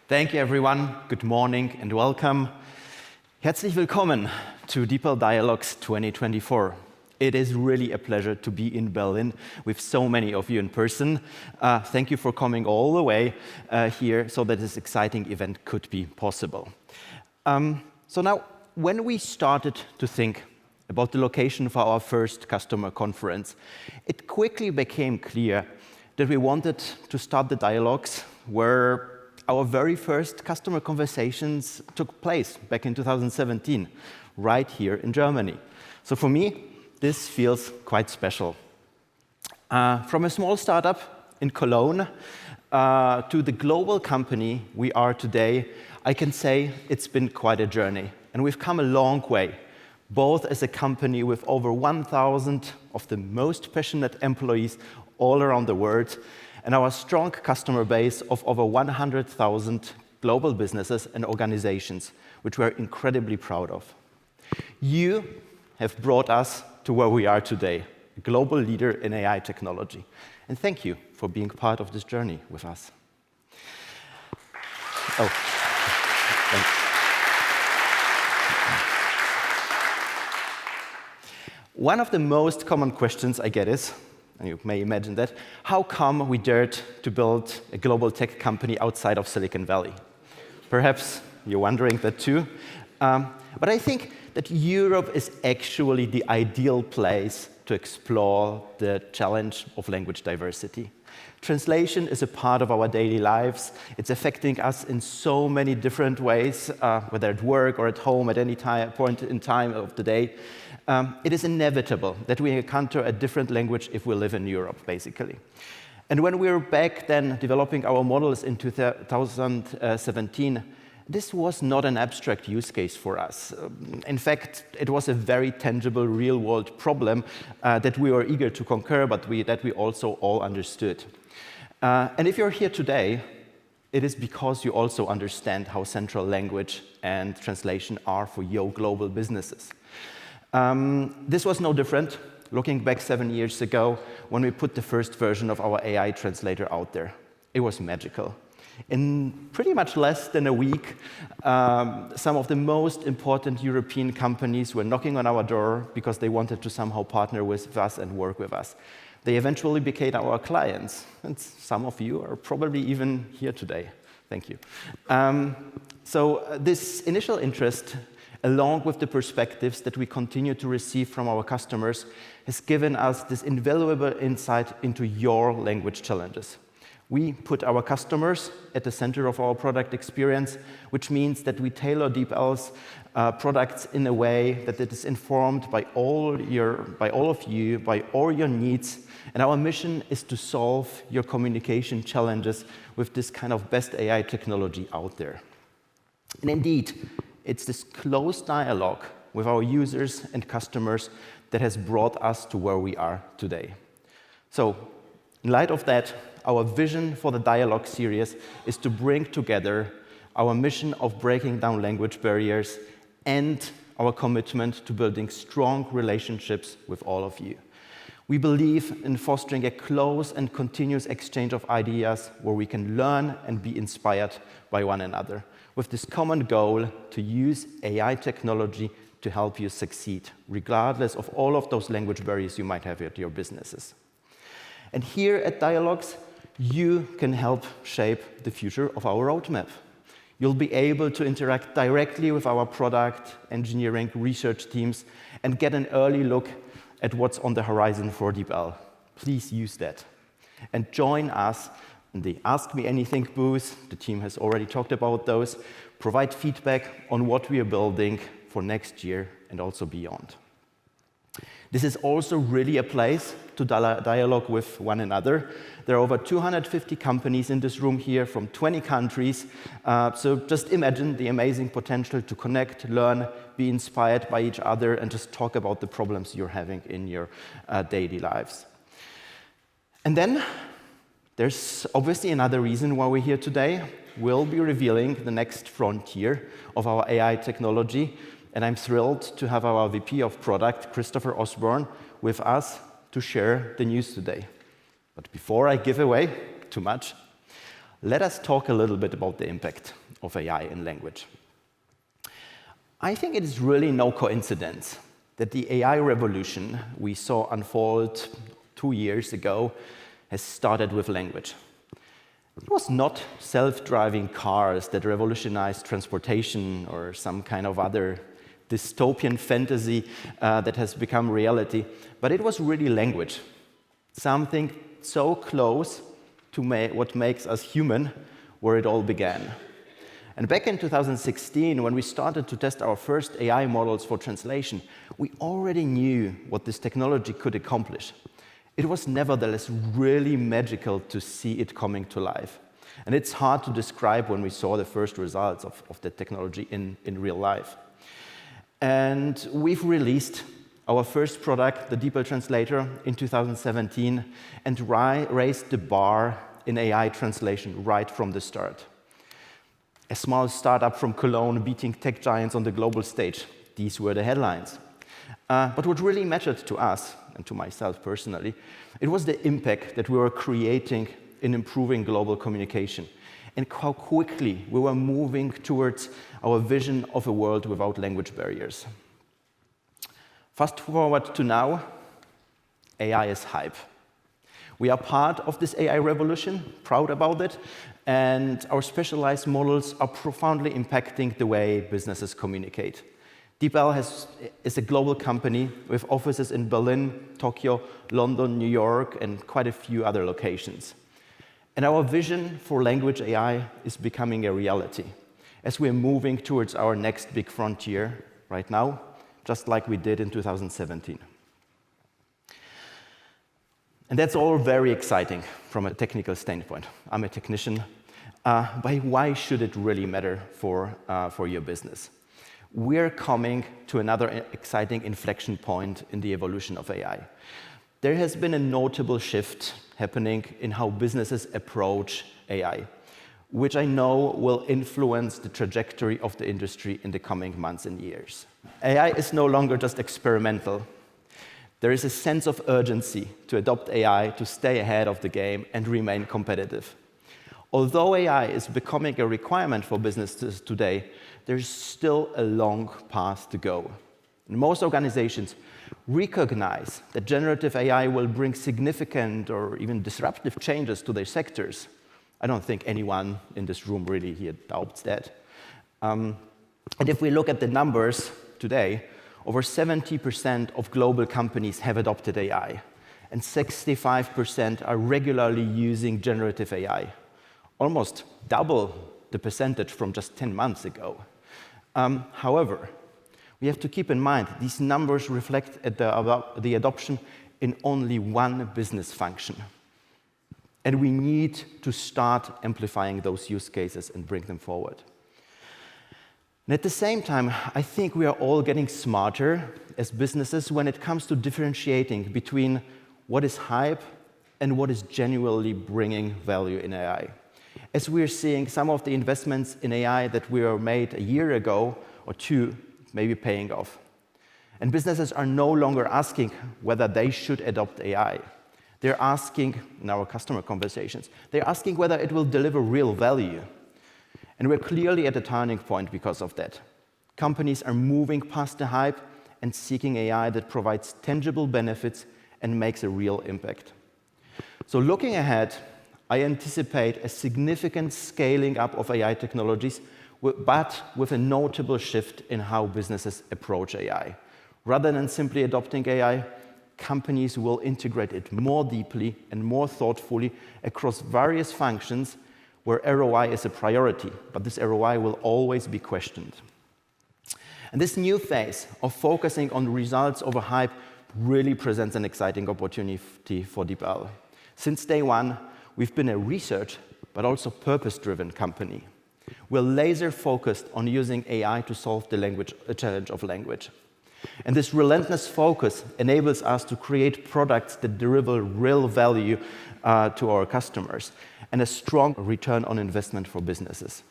Thank you, everyone. Good morning and welcome. Herzlich willkommen to DeepL Dialogues 2024. It is really a pleasure to be in Berlin with so many of you in person. Thank you for coming all the way here so that this exciting event could be possible. So now, when we started to think about the location for our first customer conference, it quickly became clear that we wanted to start the dialogues where our very first customer conversations took place back in 2017, right here in Germany. So for me, this feels quite special. From a small startup in Cologne to the global company we are today, I can say it's been quite a journey. And we've come a long way, both as a company with over 1,000 of the most passionate employees all around the world, and our strong customer base of over 100,000 global businesses and organizations, which we're incredibly proud of. You have brought us to where we are today, a global leader in AI technology. And thank you for being part of this journey with us. Oh, thanks. One of the most common questions I get is, and you may imagine that, how come we dared to build a global tech company outside of Silicon Valley? Perhaps you're wondering that too. But I think that Europe is actually the ideal place to explore the challenge of language diversity. Translation is a part of our daily lives. It's affecting us in so many different ways, whether at work or at home, at any point in time of the day. It is inevitable that we encounter a different language if we live in Europe, basically. And when we were back then developing our models in 2017, this was not an abstract use case for us. In fact, it was a very tangible, real-world problem that we were eager to conquer, but that we also all understood. And if you're here today, it is because you also understand how central language and translation are for your global businesses. This was no different, looking back 7 years ago when we put the first version of our AI translator out there. It was magical. In pretty much less than a week, some of the most important European companies were knocking on our door because they wanted to somehow partner with us and work with us. They eventually became our clients, and some of you are probably even here today. Thank you. So this initial interest, along with the perspectives that we continue to receive from our customers, has given us this invaluable insight into your language challenges. We put our customers at the center of our product experience, which means that we tailor DeepL's products in a way that it is informed by all of you, by all your needs. And our mission is to solve your communication challenges with this kind of best AI technology out there. And indeed, it's this close dialogue with our users and customers that has brought us to where we are today. So, in light of that, our vision for the Dialogue series is to bring together our mission of breaking down language barriers and our commitment to building strong relationships with all of you. We believe in fostering a close and continuous exchange of ideas where we can learn and be inspired by one another, with this common goal to use AI technology to help you succeed, regardless of all of those language barriers you might have at your businesses. And here at Dialogues, you can help shape the future of our roadmap. You'll be able to interact directly with our product, engineering, research teams, and get an early look at what's on the horizon for DeepL. Please use that. And join us in the Ask Me Anything booth. The team has already talked about those. Provide feedback on what we are building for next year and also beyond. This is also really a place to dialogue with one another. There are over 250 companies in this room here from 20 countries. So just imagine the amazing potential to connect, learn, be inspired by each other, and just talk about the problems you're having in your daily lives. And then there's obviously another reason why we're here today. We'll be revealing the next frontier of our AI technology. And I'm thrilled to have our VP of Product, Christopher Osborne, with us to share the news today. But before I give away too much, let us talk a little bit about the impact of AI in language. I think it is really no coincidence that the AI revolution we saw unfold 2 years ago has started with language. It was not self-driving cars that revolutionized transportation or some kind of other dystopian fantasy that has become reality, but it was really language, something so close to what makes us human, where it all began. And back in 2016, when we started to test our first AI models for translation, we already knew what this technology could accomplish. It was nevertheless really magical to see it coming to life. And it's hard to describe when we saw the first results of the technology in real life. And we've released our first product, the DeepL Translator, in 2017, and raised the bar in AI translation right from the start. A small startup from Cologne beating tech giants on the global stage. These were the headlines. But what really mattered to us, and to myself personally, it was the impact that we were creating in improving global communication, and how quickly we were moving towards our vision of a world without language barriers. Fast forward to now, AI is hype. We are part of this AI revolution, proud about it, and our specialized models are profoundly impacting the way businesses communicate. DeepL is a global company with offices in Berlin, Tokyo, London, New York, and quite a few other locations. And our vision for language AI is becoming a reality as we're moving towards our next big frontier right now, just like we did in 2017. And that's all very exciting from a technical standpoint. I'm a technician, but why should it really matter for your business? We're coming to another exciting inflection point in the evolution of AI. There has been a notable shift happening in how businesses approach AI, which I know will influence the trajectory of the industry in the coming months and years. AI is no longer just experimental. There is a sense of urgency to adopt AI to stay ahead of the game and remain competitive. Although AI is becoming a requirement for businesses today, there's still a long path to go. And most organizations recognize that generative AI will bring significant or even disruptive changes to their sectors. I don't think anyone in this room really here doubts that. And if we look at the numbers today, over 70% of global companies have adopted AI, and 65% are regularly using generative AI, almost double the percentage from just 10 months ago. However, we have to keep in mind these numbers reflect the adoption in only one business function. And we need to start amplifying those use cases and bring them forward. And at the same time, I think we are all getting smarter as businesses when it comes to differentiating between what is hype and what is genuinely bringing value in AI. As we're seeing some of the investments in AI that were made a year ago or two maybe paying off. And businesses are no longer asking whether they should adopt AI. They're asking, in our customer conversations, they're asking whether it will deliver real value. And we're clearly at a turning point because of that. Companies are moving past the hype and seeking AI that provides tangible benefits and makes a real impact. So looking ahead, I anticipate a significant scaling up of AI technologies, but with a notable shift in how businesses approach AI. Rather than simply adopting AI, companies will integrate it more deeply and more thoughtfully across various functions where ROI is a priority, but this ROI will always be questioned. And this new phase of focusing on results over hype really presents an exciting opportunity for DeepL. Since day one, we've been a research, but also purpose-driven company. We're laser-focused on using AI to solve the challenge of language. And this relentless focus enables us to create products that deliver real value to our customers and a strong return on investment for businesses.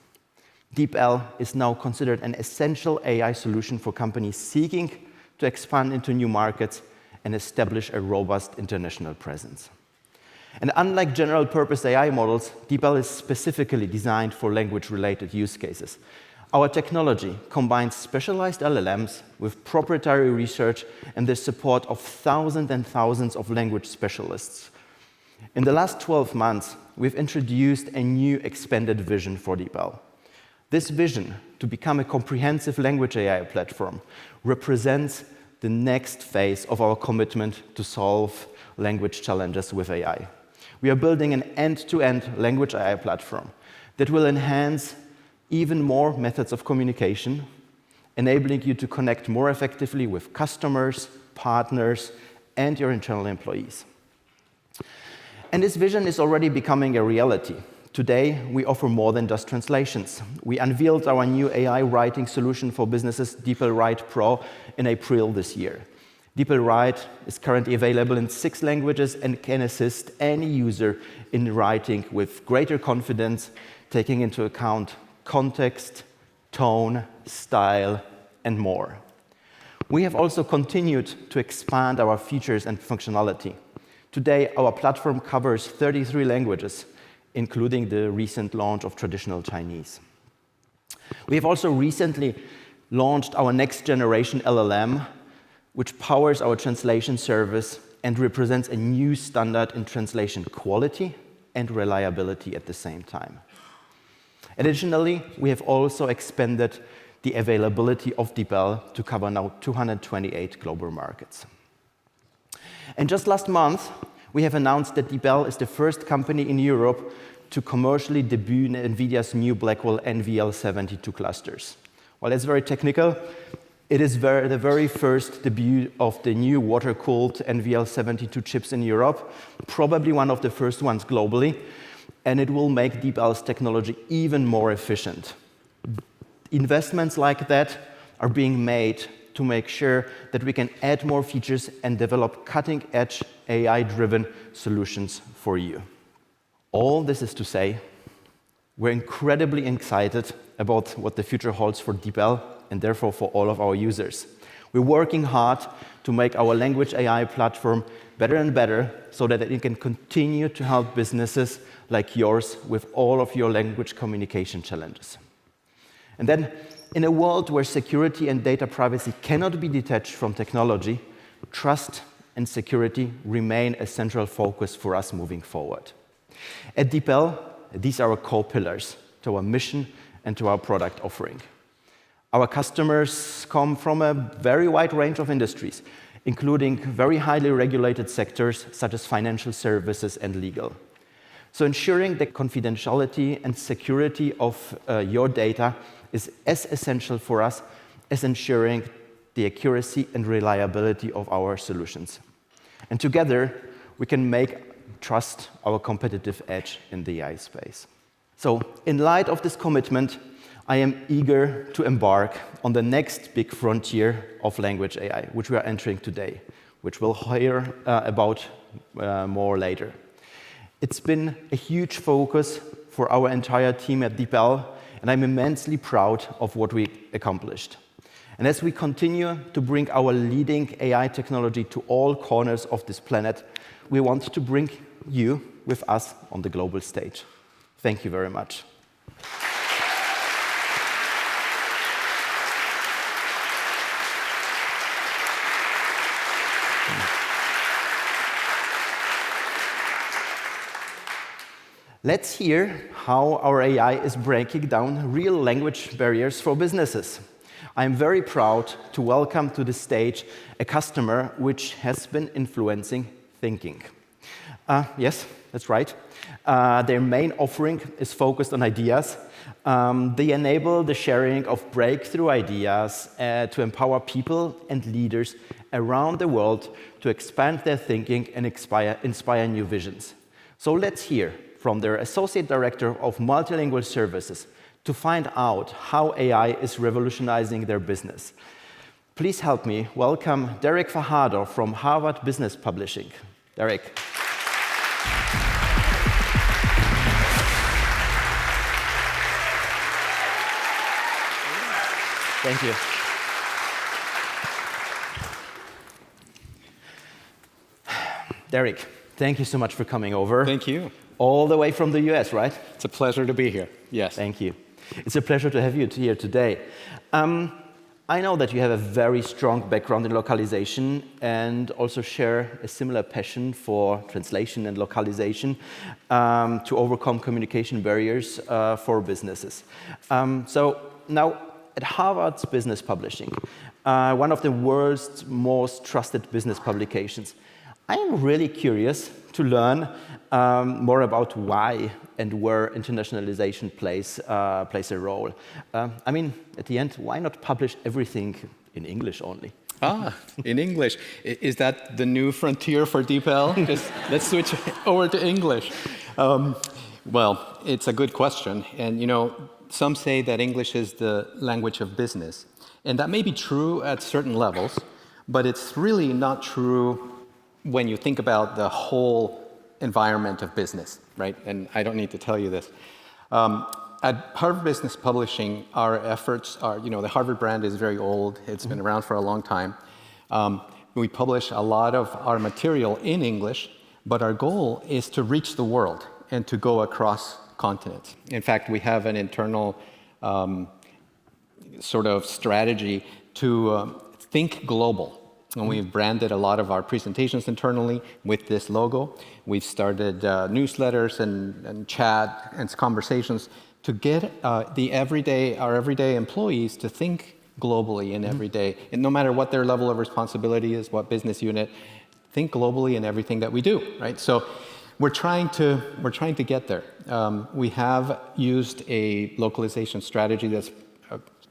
DeepL is now considered an essential AI solution for companies seeking to expand into new markets and establish a robust international presence. And unlike general-purpose AI models, DeepL is specifically designed for language-related use cases. Our technology combines specialized LLMs with proprietary research and the support of thousands and thousands of language specialists. In the last 12 months, we've introduced a new expanded vision for DeepL. This vision, to become a comprehensive language AI platform, represents the next phase of our commitment to solve language challenges with AI. We are building an end-to-end language AI platform that will enhance even more methods of communication, enabling you to connect more effectively with customers, partners, and your internal employees. And this vision is already becoming a reality. Today, we offer more than just translations. We unveiled our new AI writing solution for businesses, DeepL Write Pro, in April this year. DeepL Write is currently available in 6 languages and can assist any user in writing with greater confidence, taking into account context, tone, style, and more. We have also continued to expand our features and functionality. Today, our platform covers 33 languages, including the recent launch of traditional Chinese. We have also recently launched our next generation LLM, which powers our translation service and represents a new standard in translation quality and reliability at the same time. Additionally, we have also expanded the availability of DeepL to cover now 228 global markets. And just last month, we have announced that DeepL is the first company in Europe to commercially debut NVIDIA's new Blackwell NVL72 clusters. While it's very technical, it is the very first debut of the new water-cooled NVL72 chips in Europe, probably one of the first ones globally, and it will make DeepL's technology even more efficient. Investments like that are being made to make sure that we can add more features and develop cutting-edge AI-driven solutions for you. All this is to say, we're incredibly excited about what the future holds for DeepL and therefore for all of our users. We're working hard to make our language AI platform better and better so that it can continue to help businesses like yours with all of your language communication challenges. And then, in a world where security and data privacy cannot be detached from technology, trust and security remain a central focus for us moving forward. At DeepL, these are our core pillars to our mission and to our product offering. Our customers come from a very wide range of industries, including very highly regulated sectors such as financial services and legal. So ensuring the confidentiality and security of your data is as essential for us as ensuring the accuracy and reliability of our solutions. And together, we can make trust our competitive edge in the AI space. So, in light of this commitment, I am eager to embark on the next big frontier of language AI, which we are entering today, which we'll hear about more later. It's been a huge focus for our entire team at DeepL, and I'm immensely proud of what we accomplished. And as we continue to bring our leading AI technology to all corners of this planet, we want to bring you with us on the global stage. Thank you very much. Let's hear how our AI is breaking down real language barriers for businesses. I'm very proud to welcome to the stage a customer which has been influencing thinking. Yes, that's right. Their main offering is focused on ideas. They enable the sharing of breakthrough ideas to empower people and leaders around the world to expand their thinking and inspire new visions. So let's hear from their Associate Director of Multilingual Services to find out how AI is revolutionizing their business. Please help me welcome Derek Fajardo from Harvard Business Publishing. Derek. Thank you. Derek, thank you so much for coming over. Thank you. All the way from the US, right? It's a pleasure to be here. Yes. Thank you. It's a pleasure to have you here today. I know that you have a very strong background in localization and also share a similar passion for translation and localization to overcome communication barriers for businesses. So now at Harvard's Business Publishing, one of the world's most trusted business publications, I am really curious to learn more about why and where internationalization plays a role. I mean, at the end, why not publish everything in English only? In English. Is that the new frontier for DeepL? Just let's switch over to English. Well, it's a good question. And, you know, some say that English is the language of business. And that may be true at certain levels, but it's really not true when you think about the whole environment of business, right? And I don't need to tell you this. At Harvard Business Publishing, our efforts are, you know, the Harvard brand is very old. It's been around for a long time. We publish a lot of our material in English, but our goal is to reach the world and to go across continents. In fact, we have an internal sort of strategy to think global. And we've branded a lot of our presentations internally with this logo. We've started newsletters and chat and conversations to get our everyday employees to think globally in every day. And no matter what their level of responsibility is, what business unit, think globally in everything that we do, right? So we're trying to get there. We have used a localization strategy that's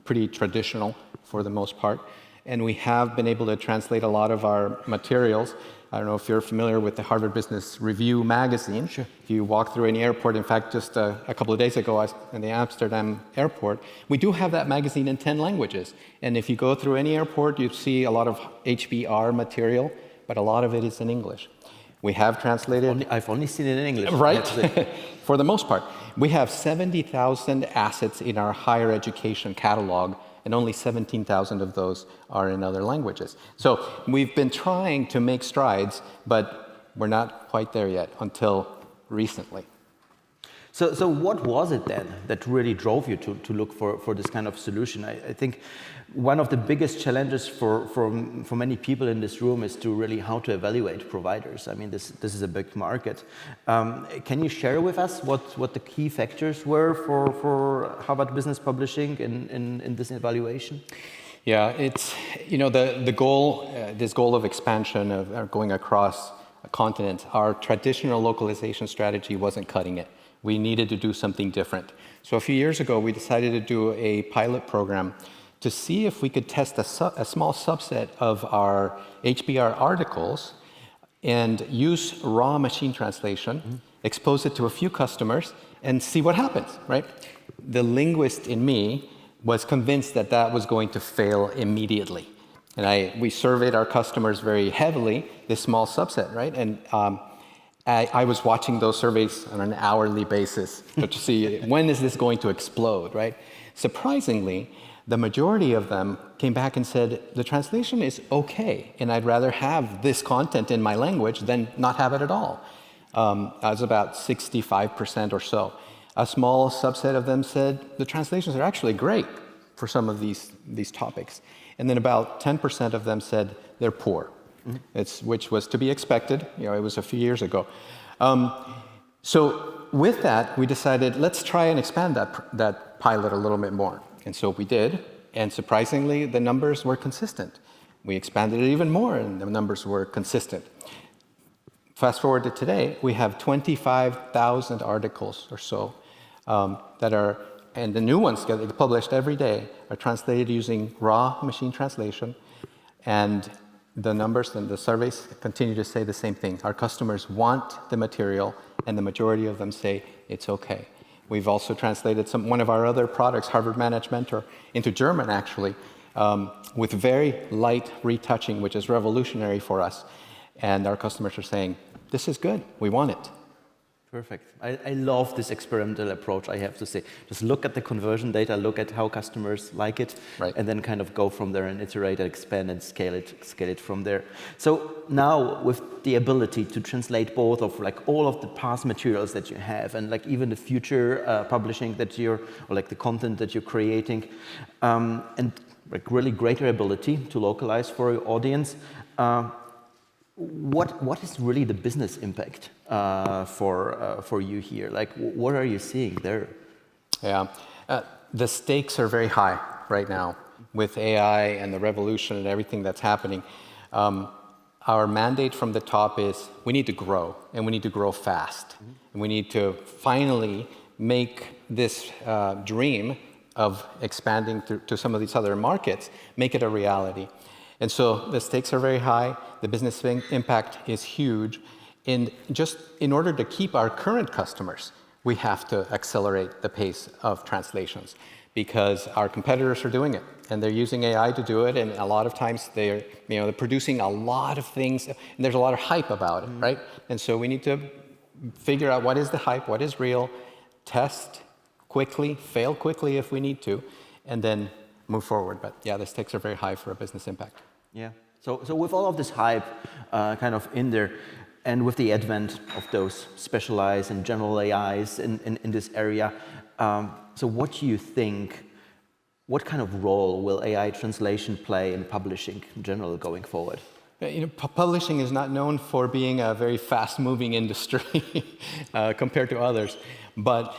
pretty traditional for the most part. And we have been able to translate a lot of our materials. I don't know if you're familiar with the Harvard Business Review magazine. Sure. If you walk through any airport, in fact, just a couple of days ago, I was in the Amsterdam airport, we do have that magazine in 10 languages. And if you go through any airport, you see a lot of HBR material, but a lot of it is in English. We have translated... I've only seen it in English. Right? For the most part. We have 70,000 assets in our higher education catalog, and only 17,000 of those are in other languages. So we've been trying to make strides, but we're not quite there yet until recently. So what was it then that really drove you to look for this kind of solution? I think one of the biggest challenges for many people in this room is to really how to evaluate providers. I mean, this is a big market. Can you share with us what the key factors were for Harvard Business Publishing in this evaluation? Yeah, it's, you know, the goal, this goal of expansion, of going across a continent, our traditional localization strategy wasn't cutting it. We needed to do something different. So a few years ago, we decided to do a pilot program to see if we could test a small subset of our HBR articles and use raw machine translation, expose it to a few customers, and see what happens, right? The linguist in me was convinced that that was going to fail immediately. And we surveyed our customers very heavily, this small subset, right? And I was watching those surveys on an hourly basis to see when is this going to explode, right? Surprisingly, the majority of them came back and said, the translation is okay, and I'd rather have this content in my language than not have it at all. That was about 65% or so. A small subset of them said, the translations are actually great for some of these topics. And then about 10% of them said they're poor. Which was to be expected. You know, it was a few years ago. So with that, we decided, let's try and expand that pilot a little bit more. And so we did, and surprisingly, the numbers were consistent. We expanded it even more, and the numbers were consistent. Fast forward to today, we have 25,000 articles or so that are, and the new ones get published every day, are translated using raw machine translation, and the numbers and the surveys continue to say the same thing. Our customers want the material, and the majority of them say it's okay. We've also translated one of our other products, Harvard Managed Mentor, into German, actually, with very light retouching, which is revolutionary for us. And our customers are saying, this is good, we want it. Perfect. I love this experimental approach, I have to say. Just look at the conversion data, look at how customers like it, Right. and then kind of go from there and iterate and expand and scale it from there. So now with the ability to translate both of like all of the past materials that you have and like even the future publishing that or like the content that you're creating, and like really greater ability to localize for your audience, what is really the business impact for you here? Like, what are you seeing there? Yeah, the stakes are very high right now with AI and the revolution and everything that's happening. Our mandate from the top is we need to grow, and we need to grow fast. And we need to finally make this dream of expanding to some of these other markets, make it a reality. And so the stakes are very high, the business impact is huge, and just in order to keep our current customers, we have to accelerate the pace of translations because our competitors are doing it, and they're using AI to do it, and a lot of times they're producing a lot of things, and there's a lot of hype about it, right? And so we need to figure out what is the hype, what is real, test quickly, fail quickly if we need to, and then move forward. But yeah, the stakes are very high for a business impact. Yeah. So with all of this hype kind of in there, and with the advent of those specialized and general AIs in this area, so what do you think, what kind of role will AI translation play in publishing in general going forward? Publishing is not known for being a very fast-moving industry compared to others, but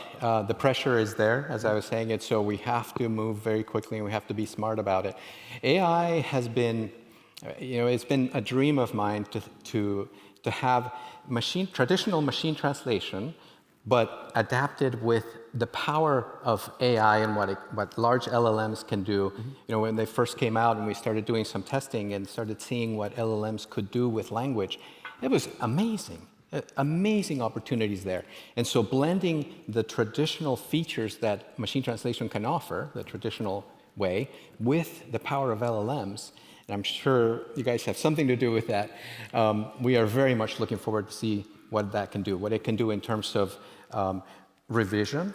the pressure is there, as I was saying it, so we have to move very quickly and we have to be smart about it. AI has been, it's been a dream of mine to have traditional machine translation, but adapted with the power of AI and what large LLMs can do. When they first came out and we started doing some testing and started seeing what LLMs could do with language, it was amazing. Amazing opportunities there. And so blending the traditional features that machine translation can offer, the traditional way, with the power of LLMs, and I'm sure you guys have something to do with that, we are very much looking forward to see what that can do, what it can do in terms of revision,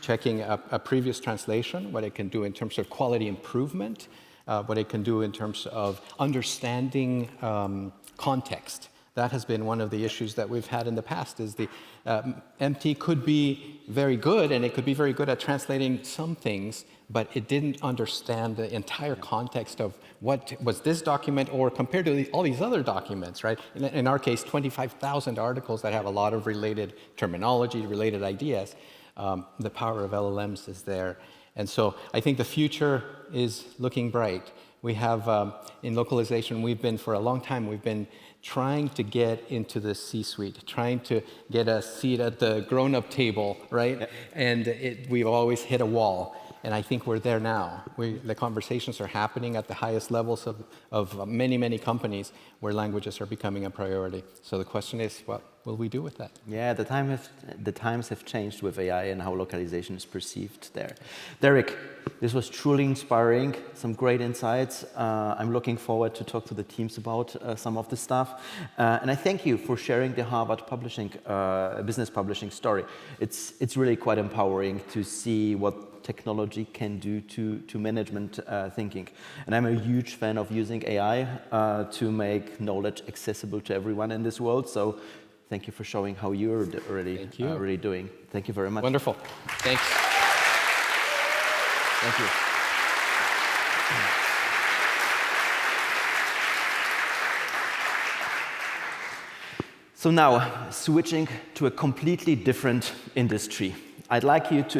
checking a previous translation, what it can do in terms of quality improvement, what it can do in terms of understanding context. That has been one of the issues that we've had in the past, is the MT could be very good, and it could be very good at translating some things, but it didn't understand the entire context of what was this document or compared to all these other documents, right? In our case, 25,000 articles that have a lot of related terminology, related ideas. The power of LLMs is there. And so I think the future is looking bright. We have, in localization, for a long time, we've been trying to get into the C-suite, trying to get a seat at the grown-up table, right? And we've always hit a wall. And I think we're there now. The conversations are happening at the highest levels of many, many companies where languages are becoming a priority. So the question is, what will we do with that? Yeah, the times have changed with AI and how localization is perceived there. Derek, this was truly inspiring, some great insights. I'm looking forward to talk to the teams about some of the stuff. And I thank you for sharing the Harvard publishing, business publishing story. It's really quite empowering to see what technology can do to management thinking. And I'm a huge fan of using AI to make knowledge accessible to everyone in this world. So thank you for showing how you're really doing. Thank you very much. Wonderful. Thanks. Thank you. So now, switching to a completely different industry. I'd like to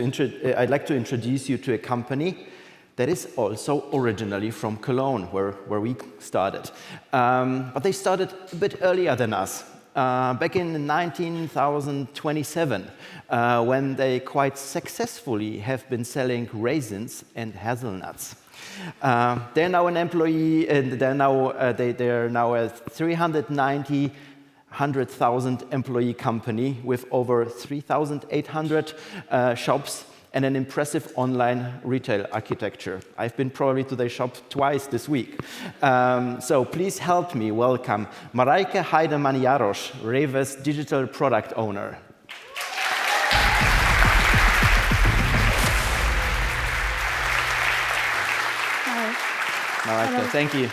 introduce you to a company that is also originally from Cologne, where we started. But they started a bit earlier than us, back in 1927, when they quite successfully have been selling raisins and hazelnuts. They're now an employee, and they're now a 100,000 employee company with over 3,800 shops and an impressive online retail architecture. I've been probably to their shop twice this week. So please help me welcome Marijke Heidemann-Jarosz, REWE's digital product owner. Marijke, thank you.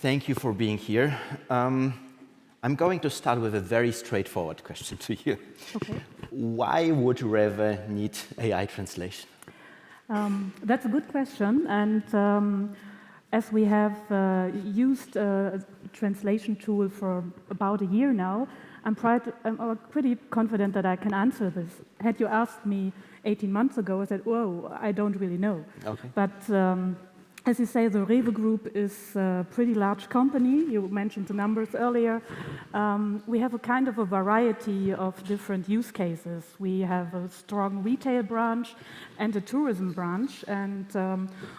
Thank you for being here. I'm going to start with a very straightforward question to you. Okay. Why would REWE need AI translation? That's a good question, and as we have used a translation tool for about a year now, I'm pretty confident that I can answer this. Had you asked me 18 months ago, I said, whoa, I don't really know. Okay. But as you say, the REWE Group is a pretty large company. You mentioned the numbers earlier. We have a kind of a variety of different use cases. We have a strong retail branch and a tourism branch. And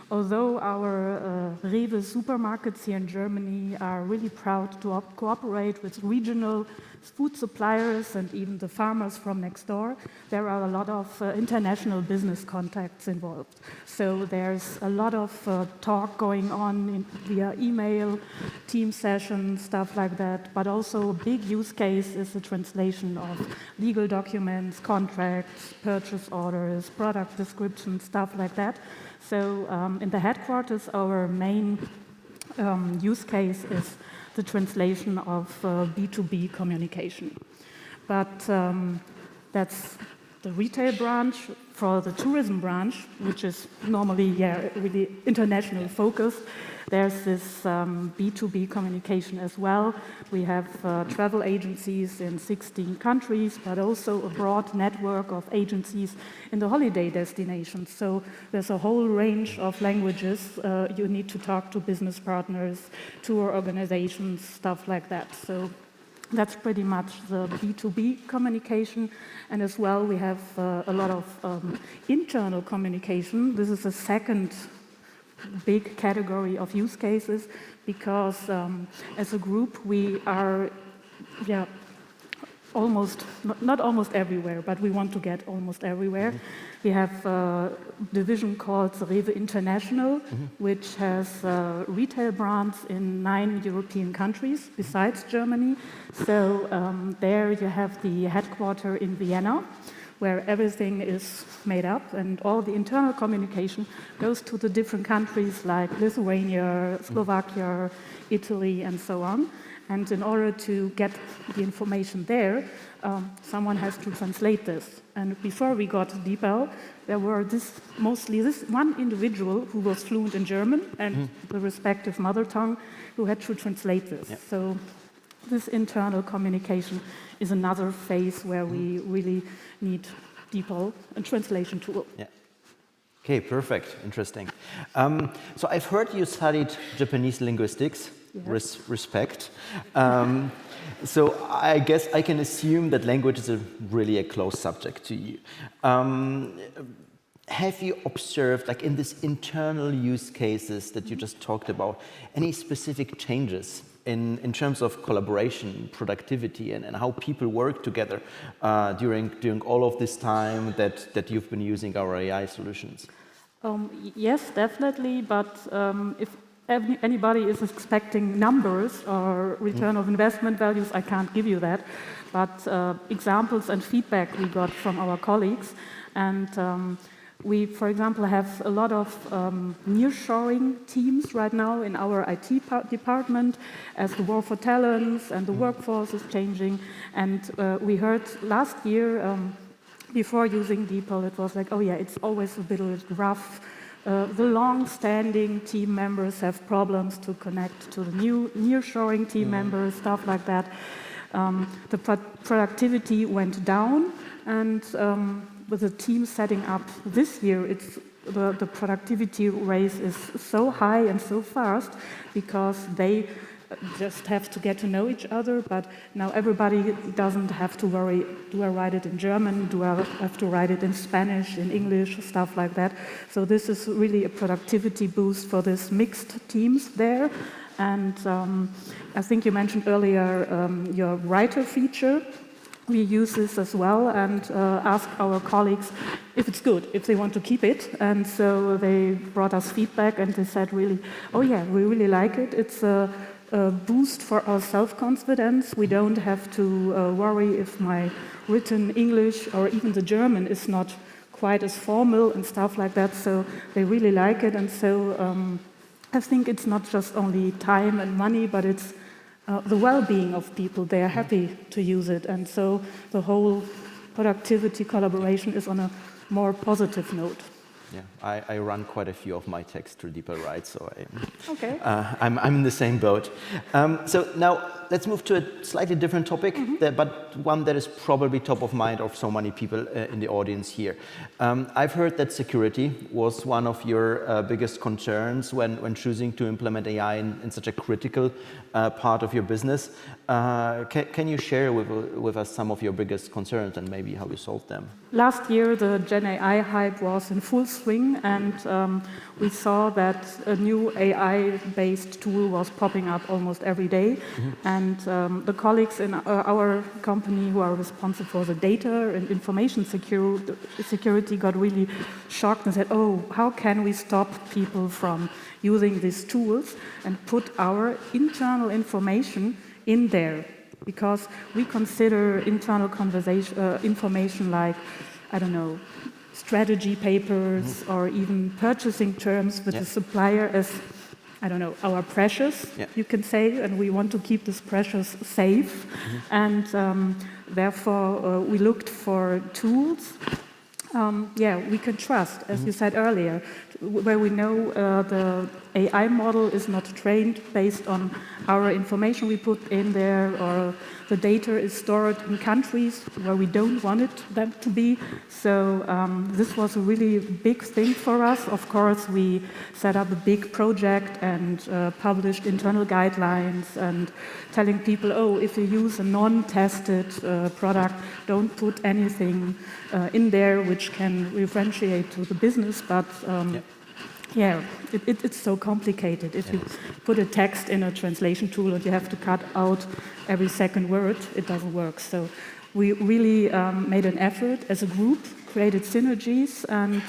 although our REWE supermarkets here in Germany are really proud to cooperate with regional food suppliers and even the farmers from next door, there are a lot of international business contacts involved. So there's a lot of talk going on via email, team sessions, stuff like that. But also a big use case is the translation of legal documents, contracts, purchase orders, product descriptions, stuff like that. So in the headquarters, our main use case is the translation of B2B communication. But that's the retail branch. For the tourism branch, which is normally really international focused, there's this B2B communication as well. We have travel agencies in 16 countries, but also a broad network of agencies in the holiday destinations. So there's a whole range of languages. You need to talk to business partners, tour organizations, stuff like that. So that's pretty much the B2B communication. And as well, we have a lot of internal communication. This is the second big category of use cases because as a group, we are not almost everywhere, but we want to get almost everywhere. We have a division called REWE International, which has retail brands in 9 European countries besides Germany. So there you have the headquarter in Vienna, where everything is made up and all the internal communication goes to the different countries like Lithuania, Slovakia, Italy, and so on. And in order to get the information there, someone has to translate this. And before we got DeepL, there were mostly this one individual who was fluent in German and the respective mother tongue who had to translate this. Yep. So this internal communication is another phase where we really need DeepL, a translation tool. Yeah. Okay, perfect. Interesting. So I've heard you studied Japanese linguistics. Yes. Respect. So I guess I can assume that language is really a close subject to you. Have you observed, like in these internal use cases that you just talked about, any specific changes in terms of collaboration, productivity, and how people work together during all of this time that you've been using our AI solutions? Yes, definitely. But if anybody is expecting numbers or return of investment values, I can't give you that. But examples and feedback we got from our colleagues. And we, for example, have a lot of nearshoring teams right now in our IT department as the war for talents and the workforce is changing. And we heard last year, before using DeepL, it was like, oh yeah, it's always a bit rough. The long-standing team members have problems to connect to the new nearshoring team members, stuff like that. The productivity went down, and with the team setting up this year, the productivity raise is so high and so fast because they just have to get to know each other, but now everybody doesn't have to worry, do I write it in German, do I have to write it in Spanish, in English, stuff like that. So this is really a productivity boost for these mixed teams there. And I think you mentioned earlier your writer feature. We use this as well and ask our colleagues if it's good, if they want to keep it. And so they brought us feedback and they said really, oh yeah, we really like it. It's a boost for our self-confidence. We don't have to worry if my written English or even the German is not quite as formal and stuff like that, so they really like it. And so I think it's not just only time and money, but it's the well-being of people. They are happy to use it, and so the whole productivity collaboration is on a more positive note. Yeah, I run quite a few of my texts through DeepL, right? So Okay. I'm in the same boat. So now let's move to a slightly different topic, but one that is probably top of mind of so many people in the audience here. I've heard that security was one of your biggest concerns when choosing to implement AI in such a critical part of your business. Can you share with us some of your biggest concerns and maybe how you solved them? Last year, the Gen AI hype was in full swing, and we saw that a new AI-based tool was popping up almost every day. And the colleagues in our company who are responsible for the data and information security got really shocked and said, oh, how can we stop people from using these tools and put our internal information in there? Because we consider internal information like, I don't know, strategy papers or even purchasing terms with the supplier as, I don't know, our precious, you can say, and we want to keep this precious safe. And therefore, we looked for tools we can trust, as you said earlier, where we know the AI model is not trained based on our information we put in there, or the data is stored in countries where we don't want them to be. So this was a really big thing for us. Of course, we set up a big project and published internal guidelines and telling people, oh, if you use a non-tested product, don't put anything in there which can differentiate to the business. But it's so complicated. If you put a text in a translation tool and you have to cut out every second word, it doesn't work. So we really made an effort as a group, created synergies, and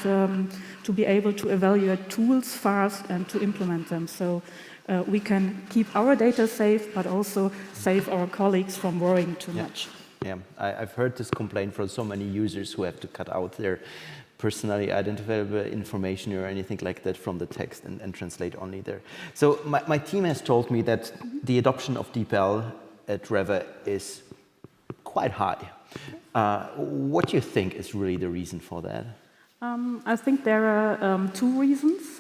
to be able to evaluate tools fast and to implement them. So we can keep our data safe, but also save our colleagues from worrying too much. Yeah, I've heard this complaint from so many users who have to cut out their personally identifiable information or anything like that from the text and translate only there. So my team has told me that the adoption of DeepL at REWE is quite high. What do you think is really the reason for that? I think there are two reasons.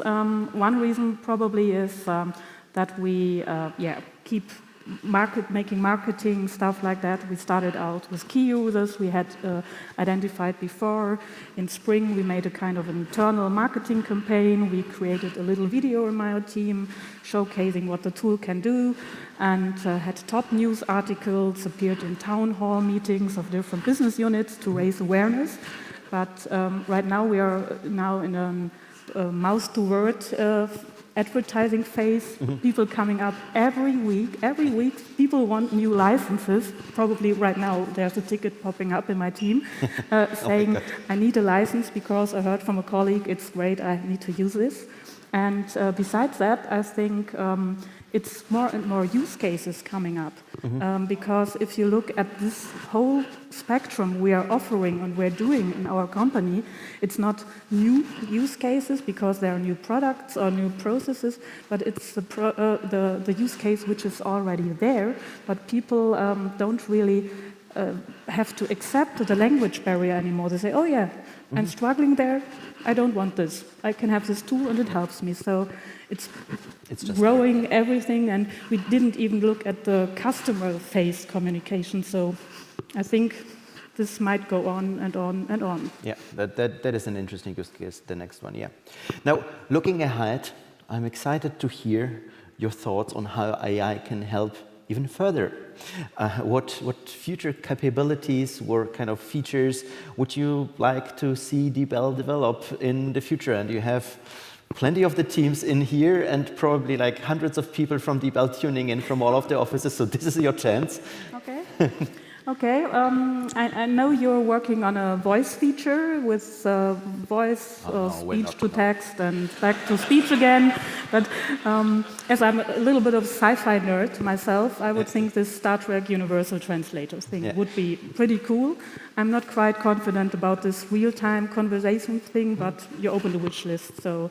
One reason probably is that we keep making marketing, stuff like that. We started out with key users we had identified before. In spring, we made a kind of an internal marketing campaign. We created a little video in my team showcasing what the tool can do, and had top news articles appeared in town hall meetings of different business units to raise awareness. But right now we are in a mouse-to-word advertising phase. People coming up every week. Every week, people want new licenses. Probably right now there's a ticket popping up in my team saying, I need a license because I heard from a colleague it's great, I need to use this. And besides that, I think it's more and more use cases coming up. Because if you look at this whole spectrum we are offering and we're doing in our company, it's not new use cases because there are new products or new processes, but it's the use case which is already there, but people don't really have to accept the language barrier anymore. They say, oh yeah, I'm struggling there, I don't want this. I can have this tool and it helps me. So it's just growing everything, and we didn't even look at the customer-faced communication. So I think this might go on and on and on. Yeah, that is an interesting use case, the next one, yeah. Now, looking ahead, I'm excited to hear your thoughts on how AI can help even further. What future capabilities, what kind of features would you like to see DeepL develop in the future? And you have plenty of the teams in here and probably like hundreds of people from DeepL tuning in from all of the offices, so this is your chance. Okay. Okay, I know you're working on a voice feature with voice, speech to text and back to speech again. But as I'm a little bit of sci-fi nerd myself, I would think this Star Trek Universal Translators thing would be pretty cool. I'm not quite confident about this real-time conversation thing, but you opened a wish list, so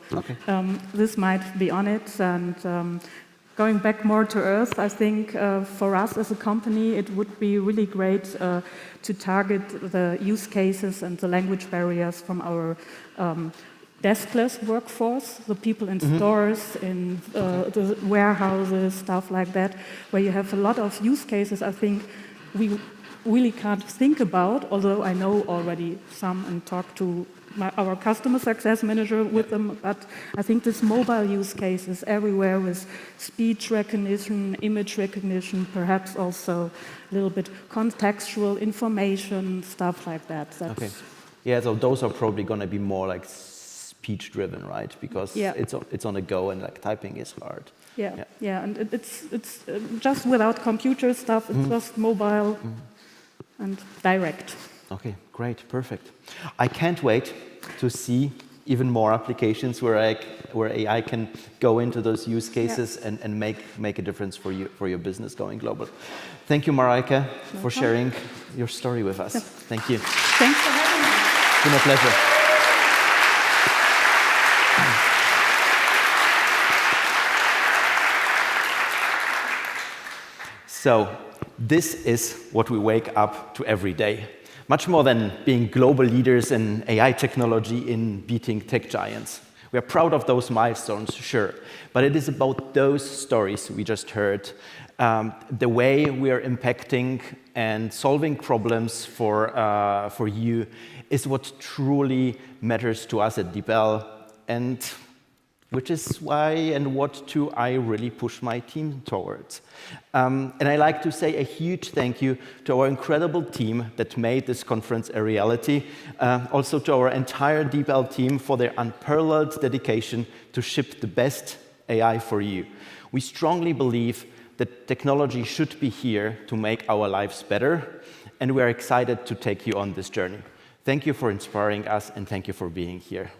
this might be on it. And going back more to Earth, I think for us as a company, it would be really great to target the use cases and the language barriers from our deskless workforce, the people in stores, in the warehouses, stuff like that, where you have a lot of use cases I think we really can't think about, although I know already some and talk to our customer success manager with them, but I think this mobile use cases everywhere with speech recognition, image recognition, perhaps also a little bit contextual information, stuff like that. Yeah, so those are probably going to be more like speech-driven, right? Because it's on the go and like typing is hard. Yeah, and it's just without computer stuff. It's just mobile and direct. Okay, great, perfect. I can't wait to see even more applications where AI can go into those use cases and make a difference for your business going global. Thank you, Mareike, for sharing your story with us. Thank you. Thanks for having me. It's been a pleasure. So, this is what we wake up to every day. Much more than being global leaders in AI technology in beating tech giants. We are proud of those milestones, sure, but it is about those stories we just heard, the way we are impacting and solving problems for you is what truly matters to us at DeepL, and which is why and what I really push my team towards. And I like to say a huge thank you to our incredible team that made this conference a reality. Also to our entire DeepL team for their unparalleled dedication to ship the best AI for you. We strongly believe that technology should be here to make our lives better, and we are excited to take you on this journey. Thank you for inspiring us, and thank you for being here.